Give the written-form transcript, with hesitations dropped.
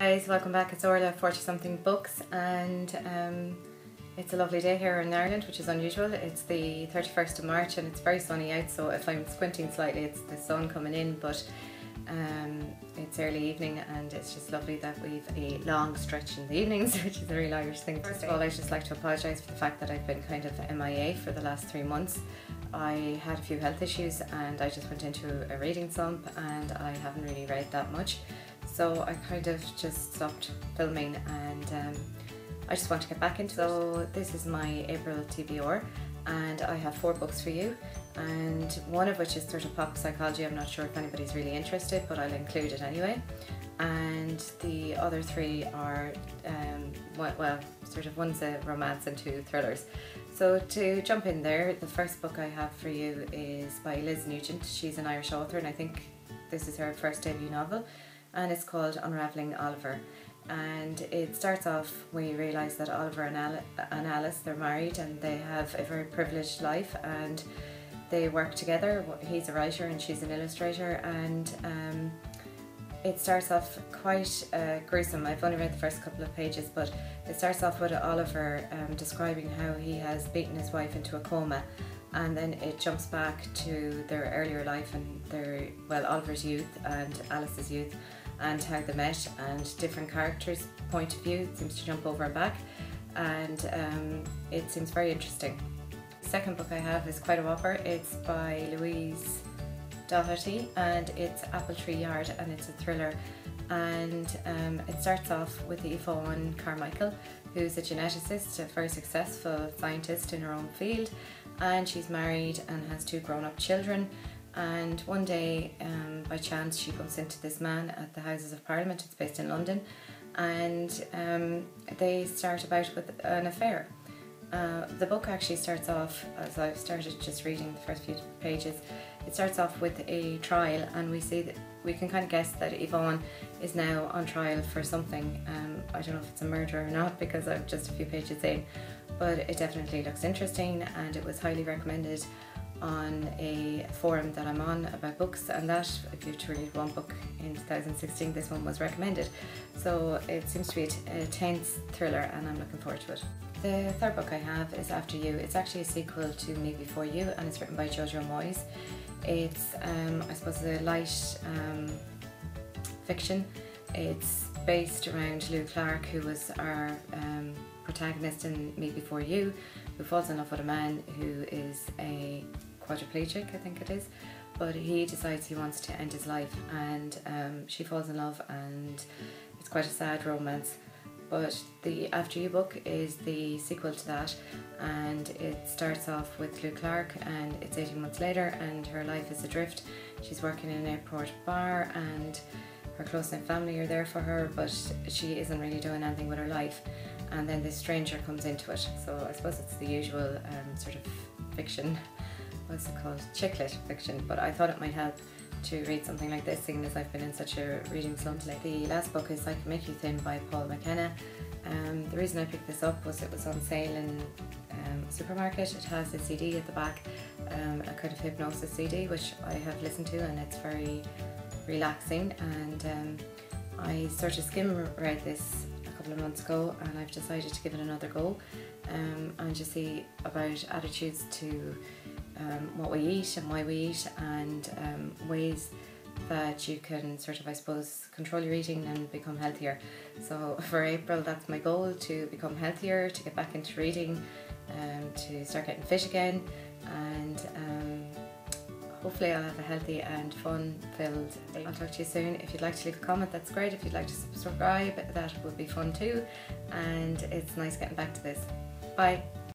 Guys, welcome back. It's Orla, 40 something books, and it's a lovely day here in Ireland, which is unusual. It's the 31st of March and it's very sunny out, so if I'm squinting slightly it's the sun coming in, but it's early evening and it's just lovely that we've a long stretch in the evenings, which is a real Irish thing. First of all, I'd just like to apologise for the fact that I've been kind of MIA for the last 3 months. I had a few health issues and I just went into a reading slump and I haven't really read that much. So I kind of just stopped filming and I just want to get back into it. So this is my April TBR and I have 4 books for you, and one of which is sort of pop psychology. I'm not sure if anybody's really interested, but I'll include it anyway. And the other 3 are, well, sort of one's a romance and 2 thrillers. So to jump in there, the first book I have for you is by Liz Nugent. She's an Irish author and I think this is her first debut novel, and it's called Unraveling Oliver. And it starts off, we realise that Oliver and Alice, they're married and they have a very privileged life and they work together. He's a writer and she's an illustrator, and it starts off quite gruesome. I've only read the first couple of pages, but it starts off with Oliver describing how he has beaten his wife into a coma, and then it jumps back to their earlier life and their, well, Oliver's youth and Alice's youth, and how they met, and different characters' point of view. It seems to jump over and back, and it seems very interesting. The second book I have is quite a whopper. It's by Louise Doherty and it's Apple Tree Yard, and it's a thriller, and it starts off with Yvonne Carmichael, who's a geneticist, a very successful scientist in her own field, and she's married and has 2 grown-up children. And one day, by chance, she bumps into this man at the Houses of Parliament. It's based in London, and they start about with an affair. The book actually starts off, as I've started just reading the first few pages, it starts off with a trial, and we see that we can kind of guess that Yvonne is now on trial for something. I don't know if it's a murder or not because I'm just a few pages in, but it definitely looks interesting, and it was highly recommended on a forum that I'm on about books, and that if you were to read one book in 2016, this one was recommended. So it seems to be a tense thriller and I'm looking forward to it. The third book I have is After You. It's actually a sequel to Me Before You, and it's written by Jojo Moyes. It's I suppose a light fiction. It's based around Lou Clark, who was our protagonist in Me Before You, who falls in love with a man who is a quadriplegic, I think it is, but he decides he wants to end his life, and she falls in love, and it's quite a sad romance. But the After You book is the sequel to that, and it starts off with Lou Clark and it's 18 months later and her life is adrift. She's working in an airport bar and her close-knit family are there for her, but she isn't really doing anything with her life, and then this stranger comes into it. So I suppose it's the usual sort of fiction, what's it called, chick lit fiction, but I thought it might help to read something like this, seeing as I've been in such a reading slump lately. The last book is I Can Make You Thin by Paul McKenna. The reason I picked this up was it was on sale in a supermarket. It has a CD at the back, a kind of hypnosis CD, which I have listened to, and it's very relaxing, and I sort of skim read this a couple of months ago, and I've decided to give it another go and just see about attitudes to what we eat and why we eat, and ways that you can sort of, I suppose, control your eating and become healthier. So for April, that's my goal, to become healthier, to get back into reading, to start getting fit again, and hopefully I'll have a healthy and fun-filled day. I'll talk to you soon. If you'd like to leave a comment, that's great. If you'd like to subscribe, that would be fun too, and it's nice getting back to this. Bye.